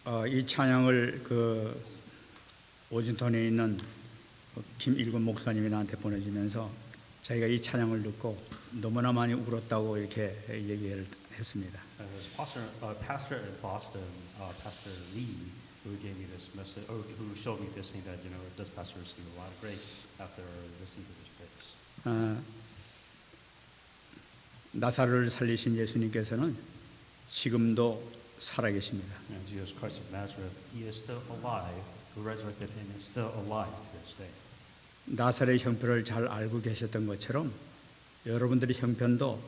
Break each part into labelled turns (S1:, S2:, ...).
S1: 이 찬양을 오진턴에 있는 김일군 목사님이 나한테 보내주면서 자기가 이 찬양을 듣고 너무나 많이 울었다고 이렇게 얘기를 했습니다.
S2: Pastor in Boston, Pastor Lee, who gave me this message, or who showed me this thing that this pastor received a lot of grace after listening to this praise.
S1: 나사로를 살리신 예수님께서는 지금도 살아계십니다.
S2: And Jesus Christ of Nazareth, He is still alive, who resurrected Him, is still alive to this day.
S1: 나사로의 형편을 잘 알고 계셨던 것처럼 여러분들의 형편도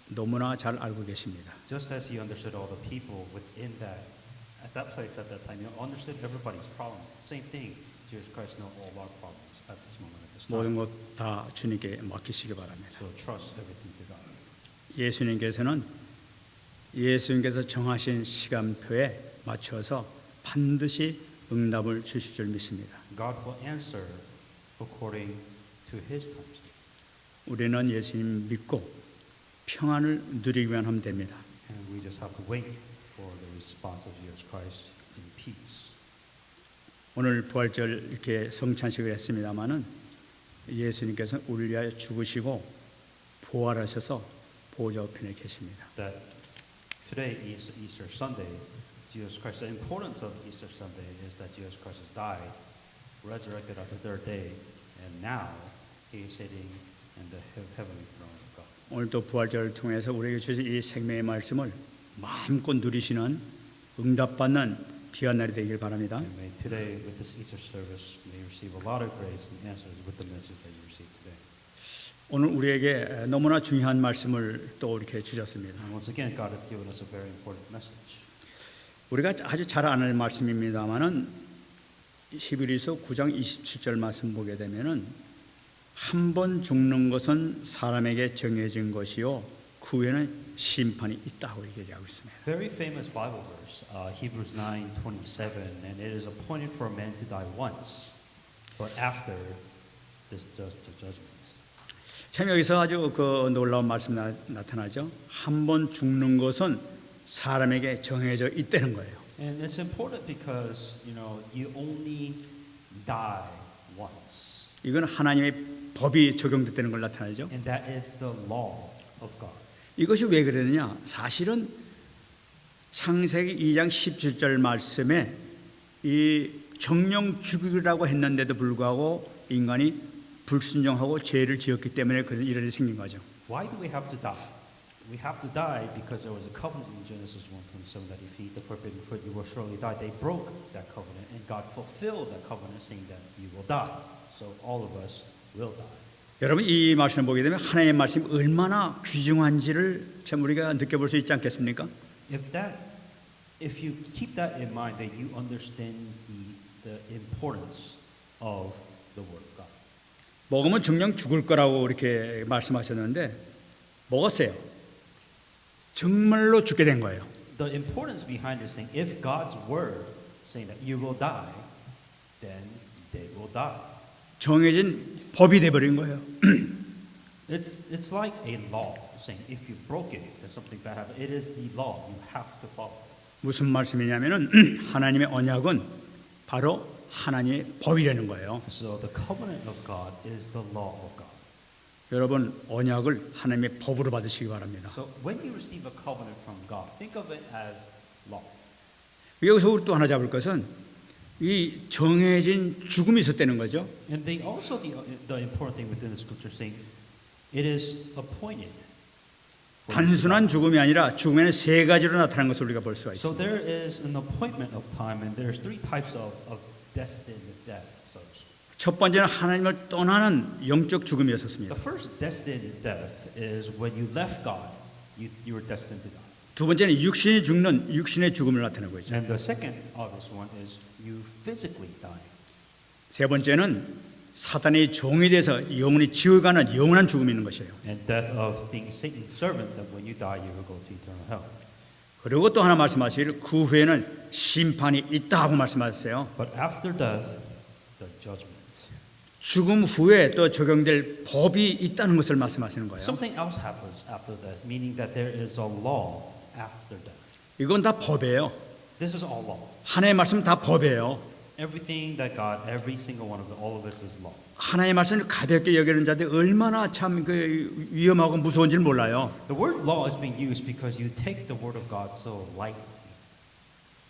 S1: 너무나 잘 알고 계십니다.
S2: Just as He understood all the people within that, at that place at that time, He understood everybody's problem. Same thing, Jesus Christ knows all our problems at this moment, at this
S1: 모든
S2: time.
S1: 것 다 주님께 맡기시기 바랍니다.
S2: So trust everything to God.
S1: 예수님께서 정하신 시간표에 맞춰서 반드시 응답을 주실 줄 믿습니다.
S2: God will answer according to His time.
S1: 우리는 예수님 믿고 평안을 누리기만 하면 됩니다.
S2: And we just have to wait for the response of Jesus Christ in peace.
S1: 오늘 부활절 이렇게 성찬식을 했습니다마는 예수님께서 우리를 위하여 죽으시고 부활하셔서 보좌 우편에 계십니다.
S2: That today is Easter Sunday. Jesus Christ. The importance of Easter Sunday is that Jesus Christ has died, resurrected on the third day, and now He is sitting in the heavenly throne of God.
S1: 오늘도 부활절을 통해서 우리에게 주신 이 생명의 말씀을 마음껏 누리시는 응답받는 귀한 날이 되길 바랍니다.
S2: And may today, with this Easter service, may you receive a lot of grace and answers with the message that you received today.
S1: 오늘 우리에게 너무나 중요한 말씀을 또 이렇게 주셨습니다.
S2: And once again, God has given us a very important message.
S1: 우리가 아주 잘 아는 말씀입니다만은 히브리서 9장 27절 말씀 보게 되면은 한 번 죽는 것은 사람에게 정해진 것이요 그 후에는 심판이 있다고 얘기하고 있습니다.
S2: Very famous Bible verse, Hebrews 9:27, and it is appointed for man to die once, but after this the judgment.
S1: 참 여기서 아주 놀라운 말씀 나타나죠. 한 번 죽는 것은 사람에게 정해져 있다는 거예요.
S2: And it's important because you only die once.
S1: 이건 하나님의 법이 적용됐다는 걸 나타나죠.
S2: And that is the law of God.
S1: 이것이 왜 그러느냐? 사실은 창세기 2장 17절 말씀에 이 정령 죽이라고 했는데도 불구하고 인간이 불순종하고 죄를 지었기 때문에 그런 일이 생긴 거죠.
S2: Why do we have to die? We have to die because there was a covenant in Genesis 1:27 that if you eat the forbidden fruit, you will surely die. They broke that covenant, and God fulfilled that covenant, saying that you will die. So all of us will die.
S1: 여러분 이 말씀을 보게 되면 하나님의 말씀이 얼마나 귀중한지를 참 우리가 느껴볼 수 있지 않겠습니까?
S2: If you keep that in mind, that you understand the importance of the Word of God.
S1: 먹으면 정녕 죽을 거라고 이렇게 말씀하셨는데 먹었어요. 정말로 죽게 된 거예요.
S2: The importance behind this thing, if God's word saying that you will die, then they will die.
S1: 정해진 법이 돼버린 거예요.
S2: It's like a law saying if you broke it, there's something bad happened. It is the law. You have to follow.
S1: 무슨 말씀이냐면은 하나님의 언약은 바로 하나님의 법이라는 거예요.
S2: So the covenant of God is the law of God.
S1: 여러분 언약을 하나님의 법으로 받으시기 바랍니다.
S2: So when you receive a covenant from God, think of it as law.
S1: 여기서 우리 또 하나 잡을 것은 이 정해진 죽음이 있었다는 거죠.
S2: And they also the important thing within the scripture saying it is appointed.
S1: 단순한 죽음이 아니라 죽음에는 세 가지로 나타나는 것을 우리가 볼 수가
S2: So
S1: 있습니다.
S2: there is an appointment of time, and there's three types of destined death. So
S1: 첫 번째는 하나님을 떠나는 영적 죽음이었습니다.
S2: the first destined death is when you left God, you were destined to die.
S1: 두 번째는 육신이 죽는 육신의 죽음을 나타내고 있죠.
S2: And the second obvious one is you physically die.
S1: 세 번째는 사단의 종이 돼서 영원히 지옥에 가는 영원한 죽음이 있는 것이에요.
S2: And death of being Satan's servant, that when you die, you will go to eternal hell.
S1: 그리고 또 하나 말씀하시기를 그 후에는 심판이 있다 하고 말씀하셨어요.
S2: But after death, the judgment.
S1: 죽음 후에 또 적용될 법이 있다는 것을 말씀하시는 거예요.
S2: Something else happens after death, meaning that there is a law after death.
S1: 이건 다 법이에요.
S2: This is all law.
S1: 하나님의 말씀 다 법이에요.
S2: Everything that God, every single one of all of this is law.
S1: 하나님의 말씀을 가볍게 여기는 자들이 얼마나 참 그 위험하고 무서운지 몰라요.
S2: The word law is being used because you take the word of God so lightly.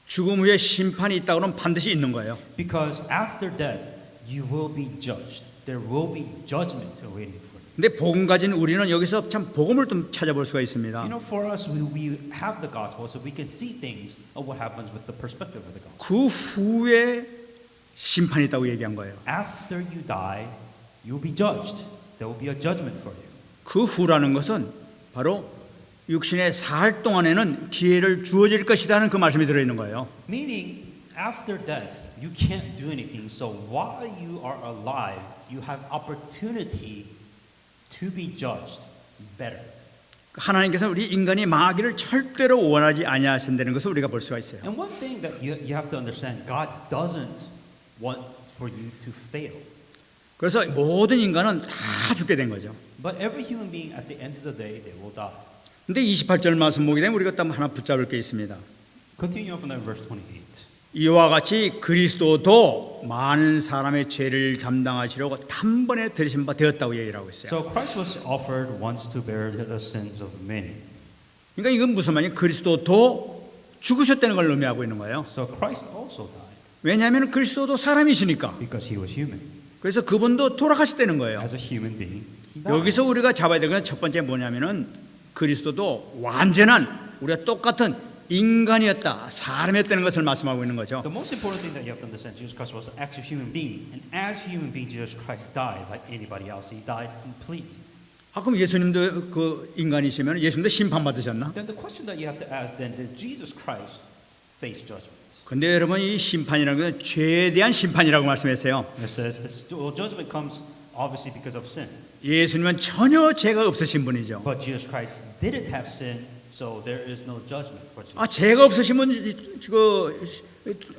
S1: 죽음 후에 심판이 있다고 하면 반드시 있는 거예요.
S2: Because after death, you will be judged. There will be judgment awaiting for you.
S1: 근데 복음 가진 우리는 여기서 참 복음을 좀 찾아볼 수가 있습니다.
S2: You know, for us, we have the gospel, so we can see things of what happens with the perspective of the gospel.
S1: 그 후에 심판이 있다고 얘기한 거예요.
S2: After you die, you'll be judged. There will be a judgment for you.
S1: 그 후라는 것은 바로 육신의 살 동안에는 기회를 주어질 것이라는 그 말씀이 들어있는 거예요.
S2: Meaning, after death, you can't do anything. So while you are alive, you have opportunity to be judged better.
S1: 하나님께서 우리 인간이 망하기를 절대로 원하지 아니하신다는 것을 우리가 볼 수가 있어요.
S2: And one thing that you have to understand, God doesn't want for you to fail.
S1: 그래서 모든 인간은 다 죽게 된 거죠.
S2: But every human being at the end of the day, they will die.
S1: 근데 28절 말씀 보게 되면 우리가 또 하나 붙잡을 게 있습니다.
S2: Continue from there, verse 28.
S1: 이와 같이 그리스도도 많은 사람의 죄를 담당하시려고 단번에 들으신 바 되었다고 얘기를 하고 있어요.
S2: So Christ was offered once to bear the sins of many.
S1: 그러니까 이건 무슨 말이에요? 그리스도도 죽으셨다는 걸 의미하고 있는 거예요.
S2: So Christ also died
S1: 왜냐하면 그리스도도 사람이시니까.
S2: because he was human.
S1: 그래서 그분도 돌아가셨다는 거예요.
S2: As a human being, he died.
S1: 여기서 우리가 잡아야 되는 건 첫 번째 뭐냐면은 그리스도도 완전한 우리가 똑같은 인간이었다, 사람이었다는 것을 말씀하고 있는 거죠.
S2: The most important thing that you have to understand, Jesus Christ was an actual human being, and as human being, Jesus Christ died like anybody else. He died completely.
S1: 아 그럼 예수님도 그 인간이시면 예수님도 심판 받으셨나?
S2: Then the question that you have to ask then, did Jesus Christ face judgment?
S1: 근데 여러분 이 심판이라는 것은 죄에 대한 심판이라고 말씀했어요.
S2: It says this judgment comes obviously because of sin.
S1: 예수님은 전혀 죄가 없으신 분이죠.
S2: But Jesus Christ didn't have sin, so there is no judgment for Jesus.
S1: 아 죄가 없으시면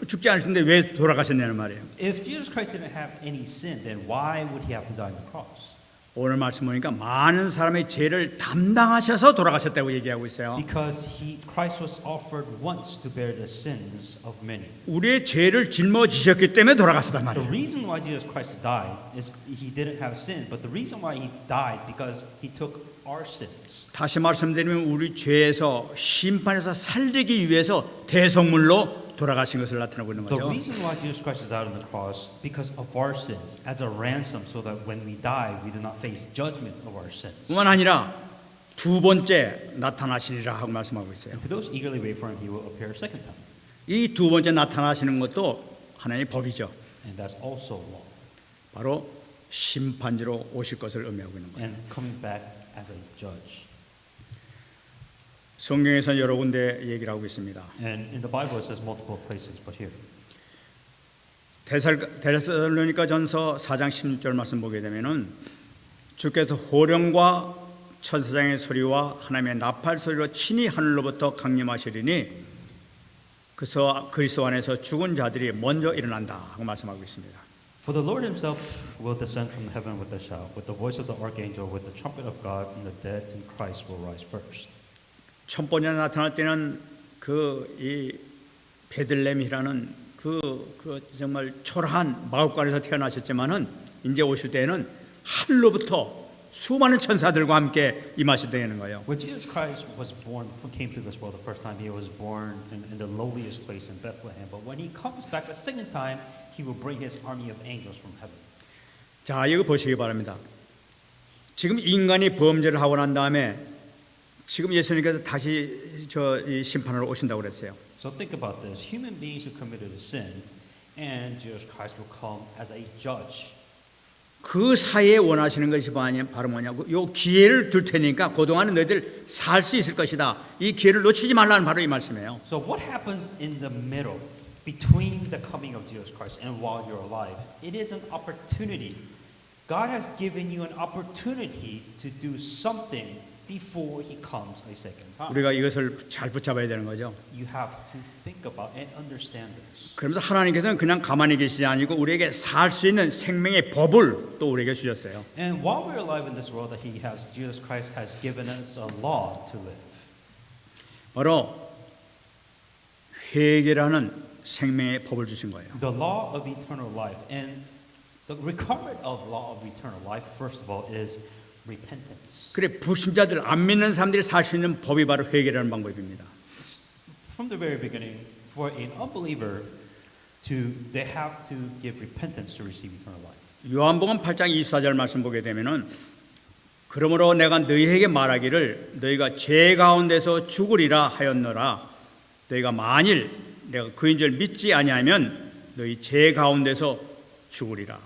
S1: 죽지 않으셨는데 왜 돌아가셨냐는 말이에요.
S2: If Jesus Christ didn't have any sin, then why would he have to die on the cross?
S1: 오늘 말씀 보니까 많은 사람의 죄를 담당하셔서 돌아가셨다고 얘기하고 있어요.
S2: Because Christ was offered once to bear the sins of many.
S1: 우리의 죄를 짊어지셨기 때문에 돌아가셨단
S2: The
S1: 말이에요.
S2: reason why Jesus Christ died is he didn't have sin, but the reason why he died because he took our sins.
S1: 다시 말씀드리면 우리 죄에서 심판에서 살리기 위해서 대속물로 돌아가신 것을 나타내고 있는
S2: The
S1: 거죠.
S2: reason why Jesus Christ is died on the cross because of our sins as a ransom, so that when we die, we do not face judgment of our sins.
S1: 뿐만 아니라 두 번째 나타나시리라 하고 말씀하고 있어요.
S2: And to those eagerly wait for him, he will appear a second time,
S1: 이 두 번째 나타나시는 것도 하나님의 법이죠.
S2: and that's also law.
S1: 바로 심판주로 오실 것을 의미하고 있는 거예요.
S2: And coming back as a judge.
S1: 성경에서 여러 군데 얘기를 하고 있습니다.
S2: And in the Bible, it says multiple places, but here.
S1: 데살로니가 전서 4장 16절 말씀 보게 되면은 주께서 호령과 천사장의 소리와 하나님의 나팔 소리로 친히 하늘로부터 강림하시리니 그래서 그리스도 안에서 죽은 자들이 먼저 일어난다 하고 말씀하고 있습니다.
S2: For the Lord himself will descend from heaven with a shout, with the voice of the archangel, with the trumpet of God, and the dead in Christ will rise first.
S1: 첫 번째 나타날 때는 이 베들레헴이라는 정말 초라한 마을간에서 태어나셨지만은 이제 오실 때는 하늘로부터 수많은 천사들과 함께 임하시다는 거예요.
S2: When Jesus Christ was born, came to this world the first time, he was born in the lowliest place in Bethlehem. But when he comes back a second time, he will bring his army of angels from heaven.
S1: 자, 이거 보시기 바랍니다. 지금 인간이 범죄를 하고 난 다음에 지금 예수님께서 다시 이 심판으로 오신다고 그랬어요.
S2: So think about this: human beings who committed a sin, and Jesus Christ will come as a judge.
S1: 그 사이에 원하시는 것이 바로 뭐냐고 요 기회를 줄 테니까 그동안은 너희들 살 수 있을 것이다. 이 기회를 놓치지 말라는 바로 이 말씀이에요.
S2: So what happens in the middle between the coming of Jesus Christ and while you're alive? It is an opportunity. God has given you an opportunity to do something before he comes a second time.
S1: 우리가 이것을 잘 붙잡아야 되는 거죠.
S2: You have to think about and understand this.
S1: 그러면서 하나님께서는 그냥 가만히 계시지 아니고 우리에게 살 수 있는 생명의 법을 또 우리에게 주셨어요.
S2: And while we're alive in this world, that Jesus Christ has given us a law to live.
S1: 바로 회개라는 생명의 법을 주신 거예요.
S2: The law of eternal life. And the requirement of law of eternal life, first of all, is repentance.
S1: 그래 불신자들 안 믿는 사람들이 살 수 있는 법이 바로 회개라는 방법입니다.
S2: From the very beginning, for an unbeliever they have to give repentance to receive eternal life.
S1: 요한복음 8장 24절 말씀 보게 되면은 그러므로 내가 너희에게 말하기를 너희가 죄 가운데서 죽으리라 하였노라. 너희가 만일 내가 그인 줄 믿지 아니하면 너희 죄 가운데서 죽으리라.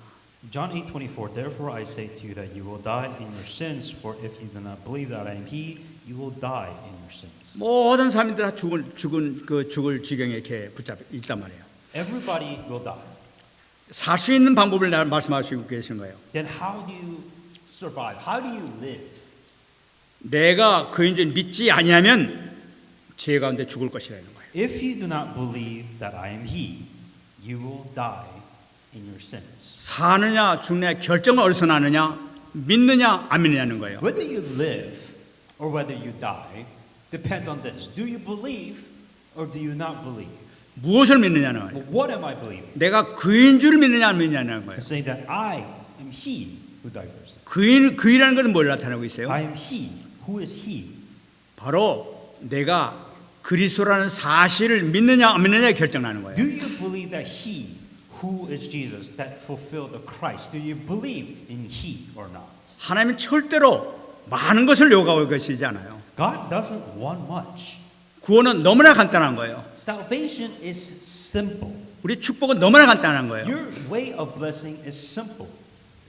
S2: John 8:24. Therefore I say to you that you will die in your sins. For if you do not believe that I am He, you will die in your sins.
S1: 모든 사람들 다 죽을 지경에 이렇게 붙잡혀 있단 말이에요.
S2: Everybody will die.
S1: 살 수 있는 방법을 말씀하시고 계시는 거예요.
S2: Then how do you survive? How do you live?
S1: 내가 그인 줄 믿지 아니하면 죄 가운데 죽을 것이라는 거예요.
S2: If you do not believe that I am He, you will die in your sins.
S1: 사느냐 죽느냐 결정은 어디서 나느냐 믿느냐 안 믿느냐는 거예요.
S2: Whether you live or whether you die depends on this. Do you believe or do you not believe?
S1: 무엇을 믿느냐는 거예요.
S2: Well, what am I believing?
S1: 내가 그인 줄 믿느냐 안 믿느냐는 거예요.
S2: Saying that I am He who died for sin.
S1: 그이라는 것은 뭘 나타내고 있어요?
S2: I am He. Who is He?
S1: 바로 내가 그리스도라는 사실을 믿느냐 안 믿느냐에 결정나는 거예요.
S2: Do you believe that He who is Jesus that fulfilled the Christ? Do you believe in He or not?
S1: 하나님은 절대로 많은 것을 요구하고 계시지 않아요.
S2: God doesn't want much.
S1: 구원은 너무나 간단한 거예요.
S2: Salvation is simple.
S1: 우리 축복은 너무나 간단한 거예요.
S2: Your way of blessing is simple.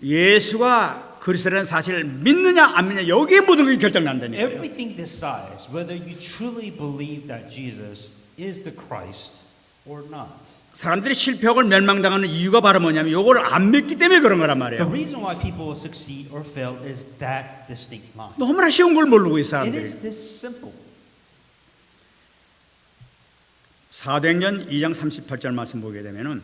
S1: 예수가 그리스도라는 사실을 믿느냐 안 믿느냐 여기에 모든 것이 결정난다는 거예요.
S2: Everything decides whether you truly believe that Jesus is the Christ or not.
S1: 사람들이 실패하고 멸망당하는 이유가 바로 뭐냐면 이걸 안 믿기 때문에 그런 거란
S2: The
S1: 말이에요.
S2: reason why people succeed or fail is that distinct line.
S1: 너무나 쉬운 걸 모르고 있어요.
S2: It
S1: 사람들이.
S2: is this simple.
S1: 사도행전 2장 38절 말씀 보게 되면은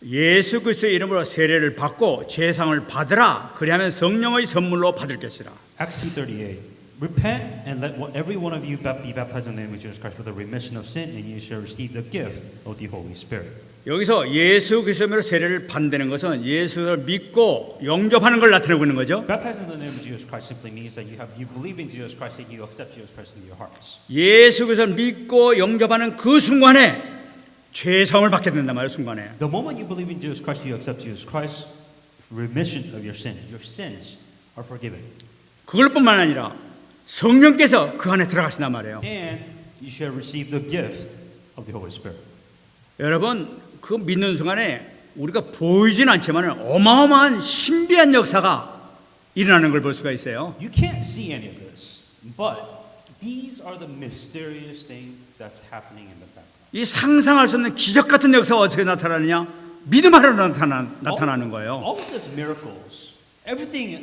S1: 예수 그리스도의 이름으로 세례를 받고 제상을 받으라. 그리하면 성령의 선물로 받을 것이라.
S2: Acts 2:38. Repent and let every one of you be baptized in the name of Jesus Christ for the remission of sin, and you shall receive the gift of the Holy Spirit.
S1: 여기서 예수 그리스도로 세례를 받는 것은 예수를 믿고 영접하는 걸 나타내고 있는 거죠.
S2: Baptized in the name of Jesus Christ simply means that you believe in Jesus Christ and you accept Jesus Christ into your hearts.
S1: 예수 그리스도를 믿고 영접하는 그 순간에 죄사함을 받게 된단 말이에요. 순간에.
S2: The moment you believe in Jesus Christ, you accept Jesus Christ, remission of your sins. Your sins are forgiven.
S1: 그걸뿐만 아니라 성령께서 그 안에 들어가신단 말이에요.
S2: And you shall receive the gift of the Holy Spirit.
S1: 여러분 그 믿는 순간에 우리가 보이진 않지만 어마어마한 신비한 역사가 일어나는 걸 볼 수가 있어요.
S2: You can't see any of this, but these are the mysterious things that's happening in the background.
S1: 이 상상할 수 없는 기적 같은 역사가 어떻게 나타나느냐? 믿음 안으로 나타나는 거예요.
S2: All of these miracles, everything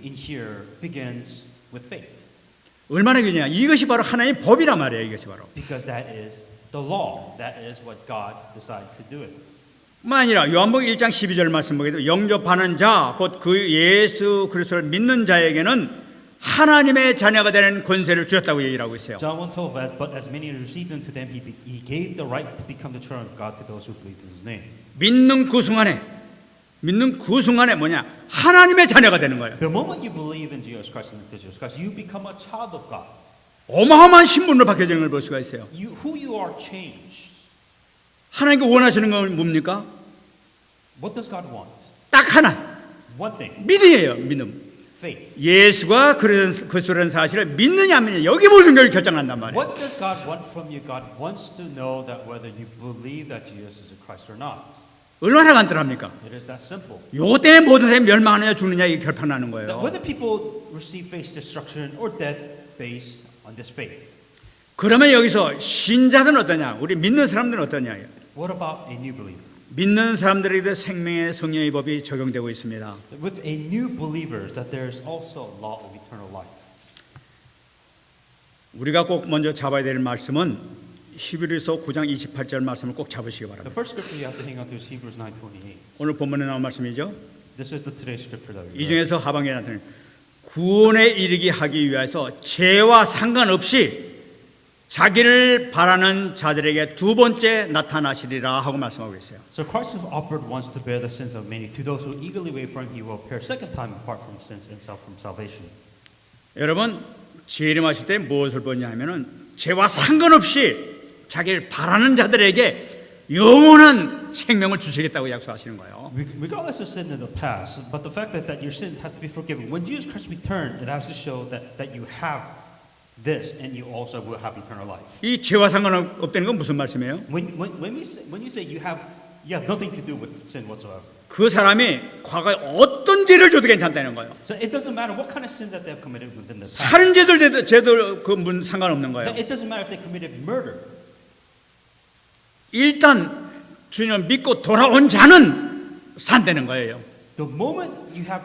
S2: in here begins with faith.
S1: 얼마나 귀냐? 이것이 바로 하나님의 법이란 말이에요. 이것이 바로.
S2: Because that is the law. That is what God decided to do it.
S1: 뿐만 아니라 요한복음 1장 12절 말씀 보게 되면 영접하는 자, 곧 그 예수 그리스도를 믿는 자에게는 하나님의 자녀가 되는 권세를 주셨다고 얘기를 하고 있어요.
S2: John 1:12, but as many as received him, to them he gave the right to become the children of God to those who believe in his name.
S1: 믿는 그 순간에 뭐냐? 하나님의 자녀가 되는 거예요.
S2: The moment you believe in Jesus Christ and into Jesus Christ, you become a child of God.
S1: 어마어마한 신분으로 바뀌어지는 걸 볼 수가 있어요.
S2: Who you are changed.
S1: 하나님께 원하시는 건 뭡니까?
S2: What does God want?
S1: 딱 하나.
S2: One thing.
S1: 믿음이에요. 믿음.
S2: Faith.
S1: 예수가 그리스도라는 사실을 믿느냐 안 믿느냐 여기 모든 걸 결정한단 말이에요.
S2: What does God want from you? God wants to know that whether you believe that Jesus is the Christ or not.
S1: 얼마나 간단합니까?
S2: It is that simple.
S1: 요 때문에 모든 사람이 멸망하느냐 죽느냐 이게 결판나는
S2: That
S1: 거예요.
S2: whether people receive face destruction or death based on this faith.
S1: 그러면 여기서 신자들은 어떠냐? 우리 믿는 사람들은 어떠냐?
S2: What about a new believer?
S1: 믿는 사람들에게도 생명의 성령의 법이 적용되고 있습니다.
S2: With a new believer, that there is also a law of eternal life.
S1: 우리가 꼭 먼저 잡아야 될 말씀은 히브리서 9장 28절 말씀을 꼭 잡으시기
S2: The
S1: 바랍니다.
S2: first scripture you have to hang on to is Hebrews 9:28.
S1: 오늘 본문에 나온 말씀이죠.
S2: This is the today's scripture that we
S1: 이
S2: read.
S1: 중에서 하반기에 나타나는 구원에 이르게 하기 위해서 죄와 상관없이 자기를 바라는 자들에게 두 번째 나타나시리라 하고 말씀하고 있어요.
S2: So Christ who offered once to bear the sins of many. To those who eagerly wait for him, he will appear second time apart from sins and self from salvation.
S1: 여러분 재림하실 때 무엇을 보냐 하면은 죄와 상관없이 자기를 바라는 자들에게 영원한 생명을 주시겠다고 약속하시는 거예요.
S2: Regardless of sin in the past, but the fact that your sin has to be forgiven. When Jesus Christ returns, it has to show that you have this and you also will have eternal life.
S1: 이 죄와 상관없다는 건 무슨 말씀이에요?
S2: When you say you have nothing to do with sin whatsoever.
S1: 그 사람이 과거에 어떤 죄를 줘도 괜찮다는 거예요.
S2: So it doesn't matter what kind of sins that they have committed within the past.
S1: 살인죄도 죄도 그 상관없는 거예요.
S2: It doesn't matter if they committed murder.
S1: 일단 주님을 믿고 돌아온 자는 산다는 거예요.
S2: The moment you have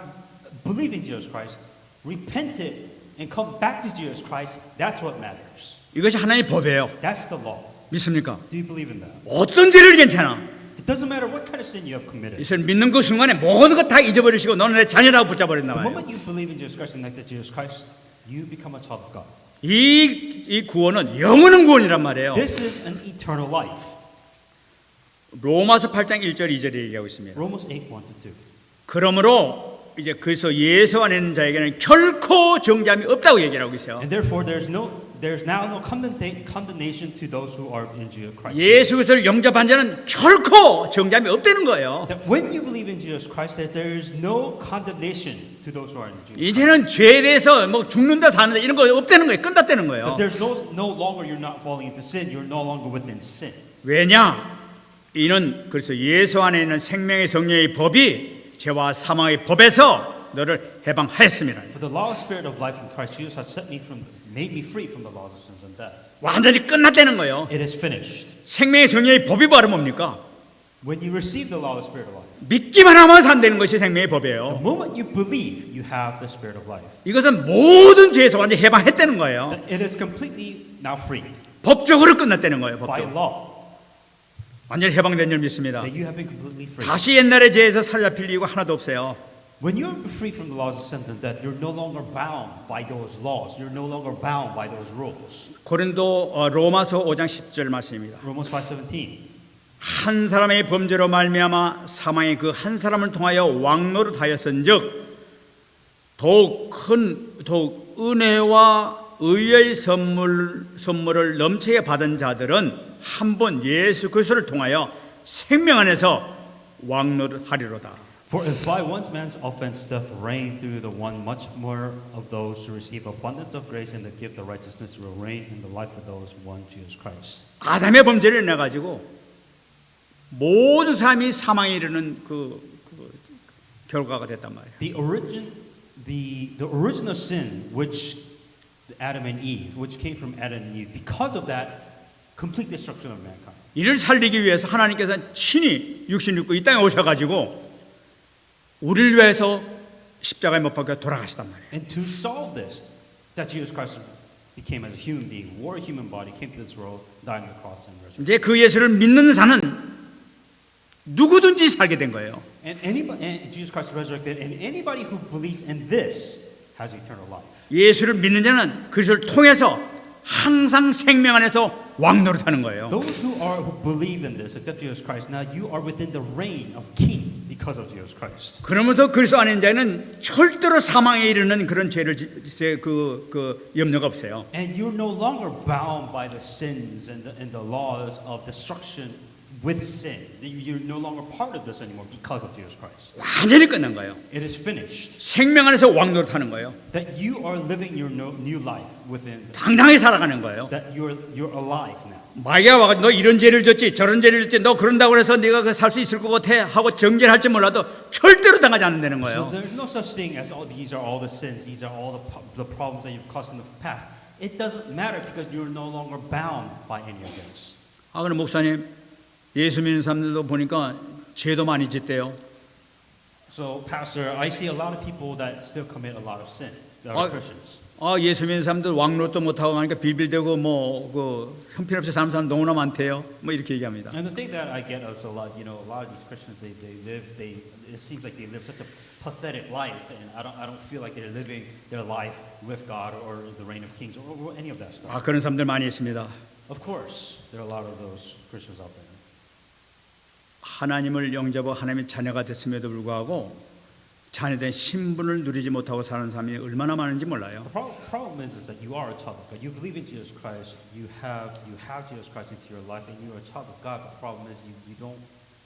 S2: believed in Jesus Christ, repented, and come back to Jesus Christ, that's what matters.
S1: 이것이 하나님의 법이에요.
S2: That's the law.
S1: 믿습니까?
S2: Do you believe in that?
S1: 어떤 죄를 괜찮아.
S2: It doesn't matter what kind of sin you have committed.
S1: 이것을 믿는 그 순간에 모든 것 다 잊어버리시고 너는 내 자녀라고 붙잡아버린다
S2: The
S1: 말이에요.
S2: moment you believe in Jesus Christ and accept Jesus Christ, you become a child of God.
S1: 이 구원은 영원한 구원이란 말이에요.
S2: This is an eternal life.
S1: 로마서 8장 1절 2절에 얘기하고 있습니다.
S2: Romans 8, 1 to 2.
S1: 그러므로 이제 그래서 예수 안에 있는 자에게는 결코 정죄함이 없다고 얘기를 하고 있어요.
S2: And therefore there's now no condemnation to those who are in Jesus Christ.
S1: 예수 그리스도를 영접한 자는 결코 정죄함이 없다는 거예요.
S2: That when you believe in Jesus Christ, that there is no condemnation to those who are in Jesus Christ.
S1: 이제는 죄에 대해서 뭐 죽는다 사는다 이런 거 없다는 거예요. 끝났다는 거예요.
S2: That there's no longer you're not falling into sin. You're no longer within sin.
S1: 왜냐? 이는 그래서 예수 안에 있는 생명의 성령의 법이 죄와 사망의 법에서 너를 해방하였습니다.
S2: For the law of spirit of life in Christ Jesus has made me free from the laws of sins and death.
S1: 완전히 끝났다는 거예요.
S2: It is finished.
S1: 생명의 성령의 법이 바로 뭡니까?
S2: When you receive the law of spirit of life,
S1: 믿기만 하면 산다는 것이 생명의
S2: the
S1: 법이에요.
S2: moment you believe, you have the spirit of life.
S1: 이것은 모든 죄에서 완전히 해방했다는 거예요.
S2: That it is completely now free
S1: 법적으로 끝났다는 거예요.
S2: by
S1: 법적으로.
S2: law.
S1: 완전히 해방된 줄 믿습니다.
S2: That you have been completely free.
S1: 다시 옛날의 죄에서 사로잡힐 이유가 하나도 없어요.
S2: When you're free from the laws of sin and death, you're no longer bound by those laws. You're no longer bound by those rules.
S1: 고린도 로마서 5장 10절 말씀입니다.
S2: Romans 5:17.
S1: 한 사람의 범죄로 말미암아 사망의 그 한 사람을 통하여 왕노릇하였은즉 더욱 은혜와 의의 선물을 넘치게 받은 자들은 한 번 예수 그리스도를 통하여 생명 안에서 왕노릇하리로다.
S2: For if by one man's offense death reigned through the one, much more of those who receive abundance of grace and the gift of righteousness will reign in the life of those one Jesus Christ.
S1: 아담의 범죄를 인해 가지고 모든 사람이 사망에 이르는 그 결과가 됐단 말이에요.
S2: The original sin, which Adam and Eve, which came from Adam and Eve, because of that, complete destruction of mankind.
S1: 이를 살리기 위해서 하나님께서 친히 육신 입고 이 땅에 오셔가지고 우리를 위해서 십자가에 못 박혀 돌아가시단 말이에요.
S2: And to solve this, that Jesus Christ became as a human being, wore a human body, came to this world, died on the cross and resurrected.
S1: 이제 그 예수를 믿는 자는 누구든지 살게 된 거예요.
S2: And Jesus Christ resurrected, and anybody who believes in this has eternal life.
S1: 예수를 믿는 자는 그리스도를 통해서 항상 생명 안에서 왕노릇하는 거예요.
S2: Those who believe in this, accept Jesus Christ, now you are within the reign of King because of Jesus Christ.
S1: 그러면서 그리스도 안에 있는 자는 절대로 사망에 이르는 그런 죄를 염려가 없어요.
S2: And you're no longer bound by the sins and the laws of destruction with sin. You're no longer part of this anymore because of Jesus Christ.
S1: 완전히 끝난 거예요.
S2: It is finished.
S1: 생명 안에서 왕노릇하는 거예요.
S2: That you are living your new life within.
S1: 당당히 살아가는 거예요.
S2: That you're alive now.
S1: 마귀가 와가지고 너 이런 죄를 졌지 저런 죄를 졌지 너 그런다고 해서 네가 살 수 있을 것 같아 하고 정죄를 할지 몰라도 절대로 당하지 않는다는
S2: So
S1: 거예요.
S2: there's no such thing as these are all the sins, these are all the problems that you've caused in the past. It doesn't matter because you're no longer bound by any of this.
S1: 아 그럼 목사님 예수 믿는 사람들도 보니까 죄도 많이 짓대요.
S2: So, Pastor, I see a lot of people that still commit a lot of sin. That are Christians.
S1: 예수 믿는 사람들 왕노릇도 못하고 하니까 빌빌대고 그 형편없이 사는 사람 너무나 많대요. 뭐 이렇게 얘기합니다.
S2: And the thing that I get is a lot of these Christians, it seems like they live such a pathetic life, and I don't feel like they're living their life with God or the reign of kings or any of that stuff.
S1: 그런 사람들 많이 있습니다.
S2: Of course, there are a lot of those Christians out there.
S1: 하나님을 영접하고 하나님의 자녀가 됐음에도 불구하고 자녀된 신분을 누리지 못하고 사는 사람이 얼마나 많은지 몰라요.
S2: The problem is that you are a child of God. You believe in Jesus Christ. You have Jesus Christ into your life, and you are a child of God. But the problem is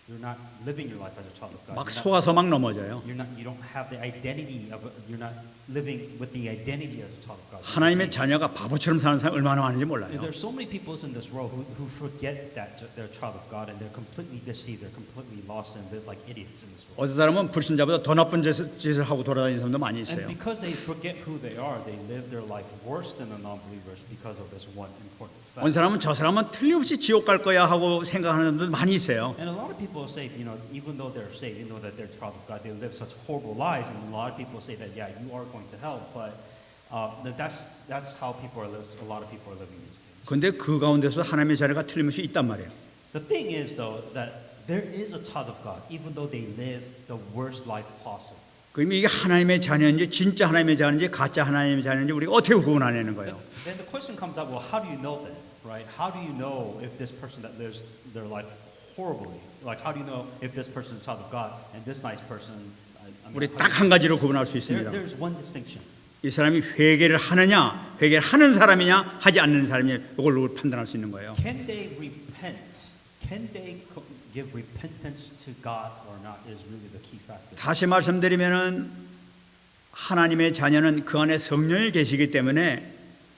S2: you're not living your life as a child of God.
S1: 막 속아서 막 넘어져요.
S2: You don't have the identity of. You're not living with the identity as a child of God.
S1: 하나님의 자녀가 바보처럼 사는 사람이 얼마나 많은지
S2: And
S1: 몰라요.
S2: there's so many people in this world who forget that they're a child of God, and they're completely deceived. They're completely lost and live like idiots in this world.
S1: 어떤 사람은 불신자보다 더 나쁜 짓을 하고 돌아다니는 사람도 많이
S2: And
S1: 있어요.
S2: because they forget who they are, they live their life worse than the non-believers because of this one important
S1: 어떤
S2: fact.
S1: 사람은 저 사람은 틀림없이 지옥 갈 거야 하고 생각하는 사람도 많이 있어요.
S2: And a lot of people say, even though they're saved, even though that they're child of God, they live such horrible lives. And a lot of people say that, yeah, you are going to hell. But that's how a lot of people are living these days.
S1: 근데 그 가운데서 하나님의 자녀가 틀림없이 있단 말이에요.
S2: The thing is, though, is that there is a child of God, even though they live the worst life possible.
S1: 그럼 이게 하나님의 자녀인지 진짜 하나님의 자녀인지 가짜 하나님의 자녀인지 우리가 어떻게 구분하냐는 거예요.
S2: Then the question comes up, well, how do you know that, right? How do you know if this person that lives their life horribly, like how do you know if this person is a child of God and this nice person?
S1: 우리 딱 한 가지로 구분할 수 있습니다.
S2: There's one distinction.
S1: 이 사람이 회개를 하느냐, 회개를 하는 사람이냐, 하지 않는 사람이냐, 이걸로 판단할 수 있는 거예요.
S2: Can they repent? Can they give repentance to God or not is really the key factor.
S1: 다시 말씀드리면은 하나님의 자녀는 그 안에 성령이 계시기 때문에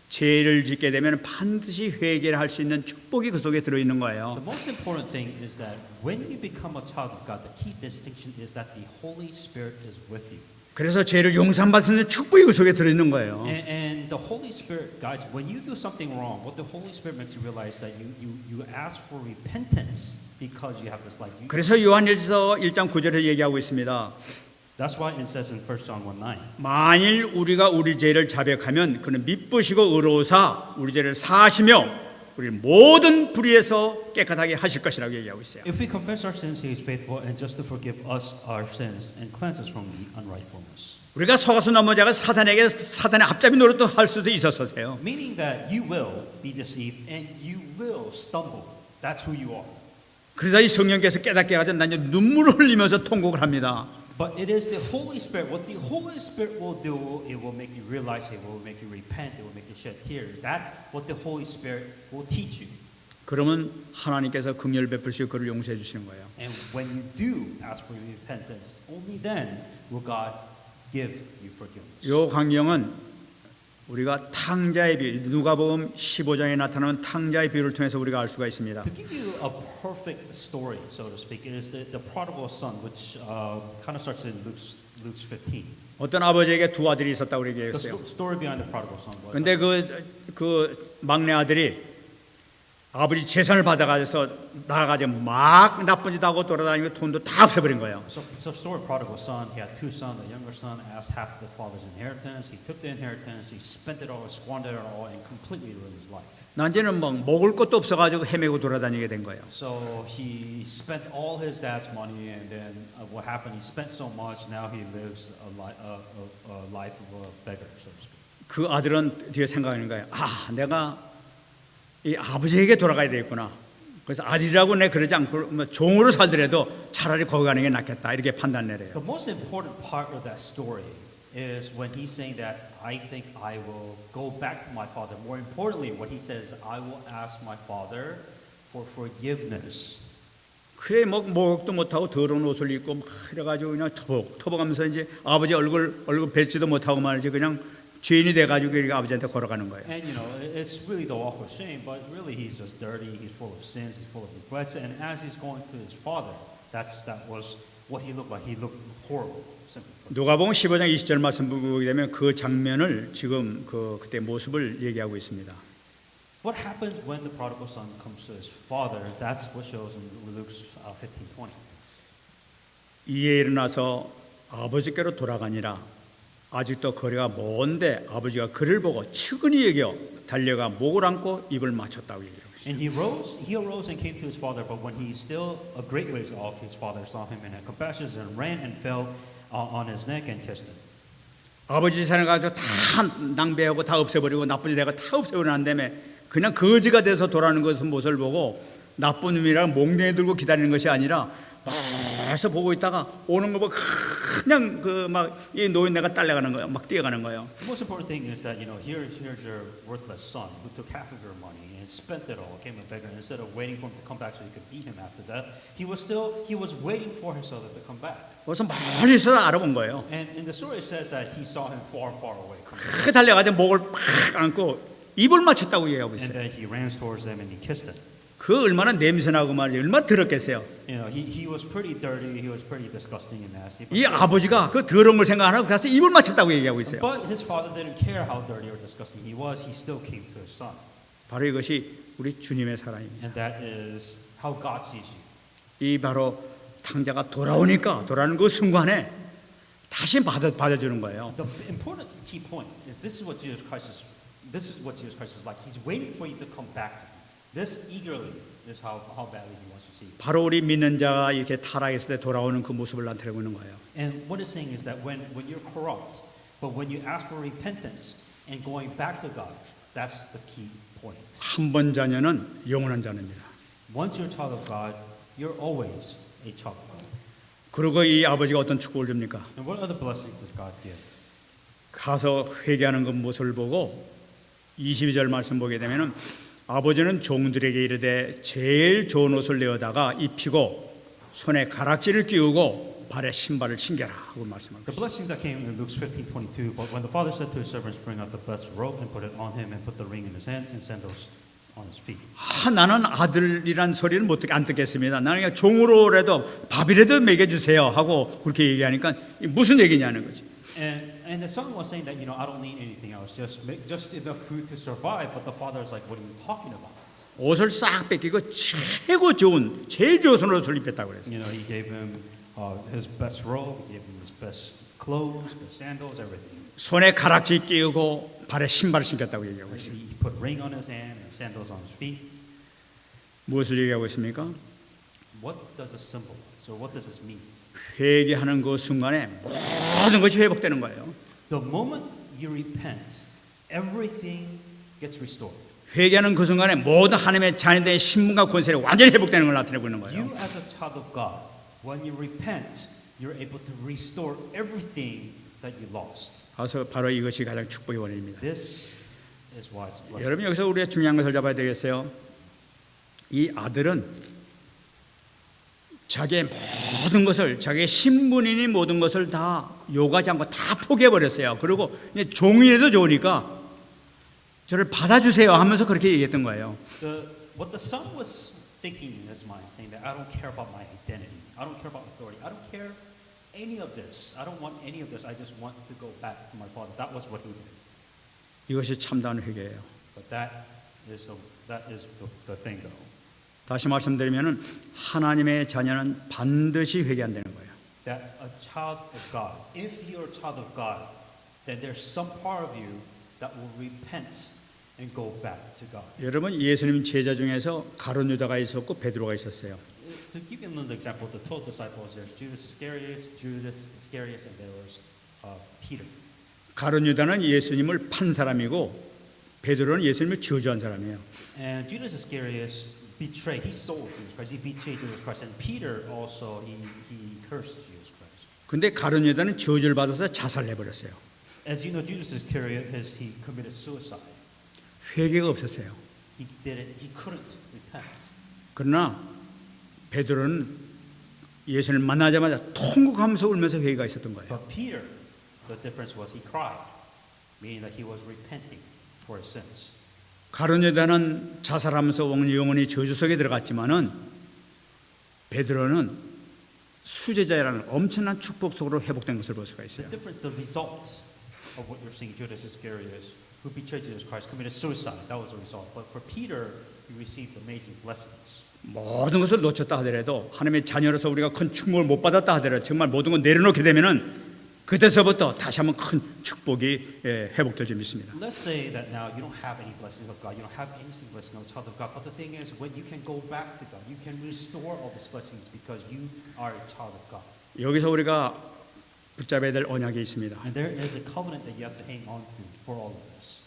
S1: 죄를 짓게 되면 반드시 회개를 할 수 있는 축복이 그 속에 들어 있는 거예요.
S2: The most important thing is that when you become a child of God, the key distinction is that the Holy Spirit is with you.
S1: 그래서 죄를 용서받는 축복이 그 속에 들어 있는 거예요.
S2: And the Holy Spirit, guys, when you do something wrong, what the Holy Spirit makes you realize that you ask for repentance because you have this life.
S1: 그래서 요한일서 1장 9절에 얘기하고 있습니다.
S2: That's why it says in 1 John 1:9.
S1: 만일 우리가 우리 죄를 자백하면 그는 미쁘시고 의로우사 우리 죄를 사하시며 우리 모든 불의에서 깨끗하게 하실 것이라고 얘기하고 있어요.
S2: If we confess our sins, He is faithful and just to forgive us our sins and cleanse us from the unrightfulness.
S1: 우리가 속아서 넘어져가 사단의 앞잡이 노릇도 할 수도 있었어요.
S2: Meaning that you will be deceived and you will stumble. That's who you are.
S1: 그래서 이 성령께서 깨닫게 하자 난 눈물을 흘리면서 통곡을 합니다.
S2: But it is the Holy Spirit. What the Holy Spirit will do, it will make you realize, it will make you repent, it will make you shed tears. That's what the Holy Spirit will teach you.
S1: 그러면 하나님께서 긍휼 베푸시고 그를 용서해 주시는 거예요.
S2: And when you do ask for repentance, only then will God give you forgiveness.
S1: 이 광경은 우리가 탕자의 비, 누가복음 15장에 나타나는 탕자의 비유를 통해서 우리가 알 수가 있습니다.
S2: To give you a perfect story, so to speak, it is the prodigal son, which kind of starts in Luke 15.
S1: 어떤 아버지에게 두 아들이 있었다고
S2: The
S1: 얘기했어요.
S2: story behind the prodigal son was.
S1: 근데 그 막내 아들이 아버지 재산을 받아가서 나가지고 막 나쁜 짓 하고 돌아다니고 돈도 다 없애버린 거예요.
S2: So story prodigal son, he had two sons. The younger son asked half of the father's inheritance. He took the inheritance, he spent it all, squandered it all, and completely ruined his life.
S1: 나한테는 막 먹을 것도 없어가지고 헤매고 돌아다니게 된 거예요.
S2: So he spent all his dad's money, and then what happened? He spent so much. Now he lives a life of a beggar, so to speak.
S1: 그 아들은 뒤에 생각하는 거예요. 아, 내가 이 아버지에게 돌아가야 되겠구나. 그래서 아들이라고 내 그러지 않고 뭐 종으로 살더라도 차라리 거기 가는 게 낫겠다 이렇게 판단 내려요.
S2: The most important part of that story is when he's saying that I think I will go back to my father. More importantly, what he says, I will ask my father for forgiveness.
S1: 그래 뭐 목욕도 못하고 더러운 옷을 입고 막 이래가지고 그냥 터벅하면서 이제 아버지 얼굴 뵙지도 못하고 말이지 그냥 죄인이 돼가지고 이렇게 아버지한테 걸어가는 거예요.
S2: And it's really the walk of shame, but really he's just dirty. He's full of sins. He's full of regrets. And as he's going to his father, that was what he looked like. He looked horrible.
S1: 누가복음 15장 20절 말씀 보게 되면 그 장면을 지금 그때 모습을 얘기하고 있습니다.
S2: What happens when the prodigal son comes to his father? That's what shows in Luke 15:20.
S1: 이에 일어나서 아버지께로 돌아가니라. 아직도 거리가 먼데 아버지가 그를 보고 측은히 여겨 달려가 목을 안고 입을 맞췄다고 얘기해요.
S2: And he arose and came to his father, but when he still a great ways off, his father saw him and had compassion and ran and fell on his neck and kissed him.
S1: 아버지 재산을 가지고 다 낭비하고 다 없애버리고 나쁜 일 해가 다 없애버리고 난 다음에 그냥 거지가 돼서 돌아오는 것을 모습을 보고 나쁜 놈이라 몽둥이 들고 기다리는 것이 아니라 계속 보고 있다가 오는 거 보고 그냥 그 막 이 노인네가 딸려가는 거예요. 막 뛰어가는 거예요.
S2: The most important thing is that here's your worthless son who took half of your money and spent it all, came a beggar. Instead of waiting for him to come back so he could beat him after that, he was waiting for his son to come back.
S1: 그래서 멀리서 알아본 거예요.
S2: And in the story it says that he saw him far away.
S1: 그 달려가서 목을 팍 안고 입을 맞췄다고 얘기하고
S2: And
S1: 있어요.
S2: then he ran towards them and he kissed him.
S1: 그 얼마나 냄새나고 말이지 얼마나 더럽겠어요.
S2: He was pretty dirty. He was pretty disgusting and nasty.
S1: 이 아버지가 그 더러운 걸 생각 안 하고 가서 입을 맞췄다고 얘기하고 있어요.
S2: But his father didn't care how dirty or disgusting he was. He still came to his son.
S1: 바로 이것이 우리 주님의 사랑입니다.
S2: And that is how God sees you.
S1: 이 바로 탕자가 돌아오는 그 순간에 다시 받아주는 거예요.
S2: The important key point is this is what Jesus Christ is like. He's waiting for you to come back to him. This eagerly is how badly he wants to see you.
S1: 바로 우리 믿는 자가 이렇게 타락했을 때 돌아오는 그 모습을 나타내고 있는 거예요.
S2: And what it's saying is that when you're corrupt, but when you ask for repentance and going back to God, that's the key point.
S1: 한 번 자녀는 영원한 자녀입니다.
S2: Once you're a child of God, you're always a child of God.
S1: 그리고 이 아버지가 어떤 축복을 줍니까?
S2: And what other blessings does God give?
S1: 가서 회개하는 그 모습을 보고 22절 말씀 보게 되면은 아버지는 종들에게 이르되 제일 좋은 옷을 내어다가 입히고 손에 가락지를 끼우고 발에 신발을 신겨라 하고 말씀합니다.
S2: The blessings that came in Luke 15:22, but when the father said to his servants, bring out the best robe and put it on him and put the ring in his hand and sandals on his feet.
S1: 나는 아들이란 소리는 안 듣겠습니다. 나는 그냥 종으로라도 밥이라도 먹여주세요 하고 그렇게 얘기하니까 무슨 얘기냐는 거지.
S2: And the son was saying that I don't need anything else, just enough food to survive. But the father is like, what are you talking about?
S1: 옷을 싹 뺏기고 최고 좋은 제일 좋은 옷을 입혔다고 그랬어요.
S2: He gave him his best robe, he gave him his best clothes, his sandals, everything.
S1: 손에 가락지 끼우고 발에 신발을 신겼다고 얘기하고 있어요.
S2: He put ring on his hand and sandals on his feet.
S1: 무엇을 얘기하고 있습니까?
S2: What does this symbolize? So what does this mean?
S1: 회개하는 그 순간에 모든 것이 회복되는 거예요.
S2: The moment you repent, everything gets restored.
S1: 회개하는 그 순간에 모든 하나님의 자녀들의 신분과 권세가 완전히 회복되는 걸 나타내고 있는 거예요.
S2: You as a child of God, when you repent, you're able to restore everything that you lost.
S1: 그래서 바로 이것이 가장 축복의 원인입니다.
S2: This is why it's blessed.
S1: 여러분 여기서 우리가 중요한 것을 잡아야 되겠어요. 이 아들은 자기의 모든 것을 자기의 신분이니 모든 것을 다 요구하지 않고 다 포기해버렸어요. 그리고 이제 종이라도 좋으니까 저를 받아주세요 하면서 그렇게 얘기했던 거예요.
S2: What the son was thinking in his mind, saying that I don't care about my identity, I don't care about authority, I don't care any of this, I don't want any of this, I just want to go back to my father. That was what he did.
S1: 이것이 참다운 회개예요.
S2: But that is the thing, though.
S1: 다시 말씀드리면은 하나님의 자녀는 반드시 회개한다는 거예요.
S2: That a child of God, if you're a child of God, then there's some part of you that will repent and go back to God.
S1: 여러분 예수님 제자 중에서 가룟 유다가 있었고 베드로가 있었어요.
S2: To give you another example, the 12 disciples, there's Judas Iscariot, and there was Peter.
S1: 가룟 유다는 예수님을 판 사람이고 베드로는 예수님을 저주한 사람이에요.
S2: And Judas Iscariot betrayed. He sold Jesus Christ. He betrayed Jesus Christ. And Peter also he cursed Jesus Christ.
S1: 근데 가룟 유다는 저주를 받아서 자살해 버렸어요.
S2: As you know, Judas Iscariot he committed suicide.
S1: 회개가 없었어요.
S2: He couldn't repent.
S1: 그러나 베드로는 예수님을 만나자마자 통곡하면서 울면서 회개가 있었던 거예요.
S2: But Peter, the difference was he cried, meaning that he was repenting for his sins.
S1: 가룟 유다는 자살하면서 영원히 저주 속에 들어갔지만은 베드로는 수제자라는 엄청난 축복 속으로 회복된 것을 볼 수가 있어요.
S2: The difference, the result of what you're seeing, Judas Iscariot, who betrayed Jesus Christ, committed suicide. That was the result. But for Peter, he received amazing blessings.
S1: 모든 것을 놓쳤다 하더라도 하나님의 자녀로서 우리가 큰 축복을 못 받았다 하더라도 정말 모든 걸 내려놓게 되면은 그때서부터 다시 한번 큰 축복이 회복될 줄 믿습니다.
S2: Let's say that now you don't have any blessings of God, you don't have any blessings of child of God, but the thing is, when you can go back to God, you can restore all these blessings because you are a child of God.
S1: 여기서 우리가 붙잡아야 될 언약이 있습니다.
S2: And there is a covenant that you have to hang on to for all of this.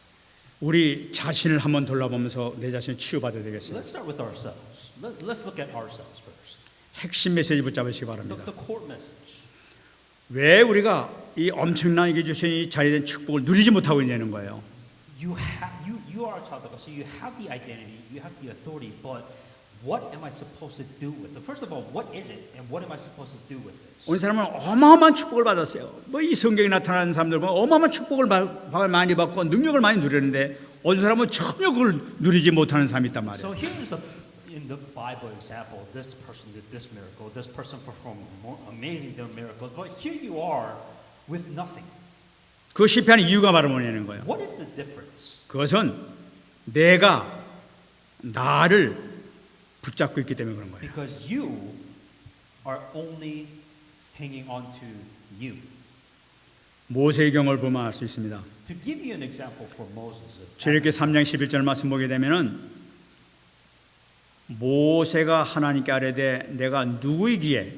S1: 우리 자신을 한번 돌아보면서 내 자신을 치유받아야
S2: So
S1: 되겠습니다.
S2: let's start with ourselves. Let's look at ourselves first.
S1: 핵심 메시지 붙잡으시기 바랍니다.
S2: The core message.
S1: 왜 우리가 이 엄청나게 주신 이 자리된 축복을 누리지 못하고 있냐는 거예요.
S2: You are a child of God, so you have the identity, you have the authority, but what am I supposed to do with it? First of all, what is it, and what am I supposed to do with this?
S1: 온 사람은 어마어마한 축복을 받았어요. 뭐 이 성경에 나타나는 사람들 보면 어마어마한 축복을 많이 받고 능력을 많이 누렸는데 어떤 사람은 전혀 그걸 누리지 못하는 사람이 있단
S2: So
S1: 말이에요.
S2: here's in the Bible example, this person did this miracle, this person performed more amazing miracles, but here you are with nothing.
S1: 그 실패하는 이유가 바로 뭐냐는 거예요.
S2: What is the difference?
S1: 그것은 내가 나를 붙잡고 있기 때문에 그런 거예요.
S2: Because you are only hanging on to you.
S1: 모세의 경우를 보면 알 수 있습니다.
S2: To give you an example for Moses,
S1: 출애굽기 3장 11절 말씀 보게 되면은 모세가 하나님께 아뢰되 내가 누구이기에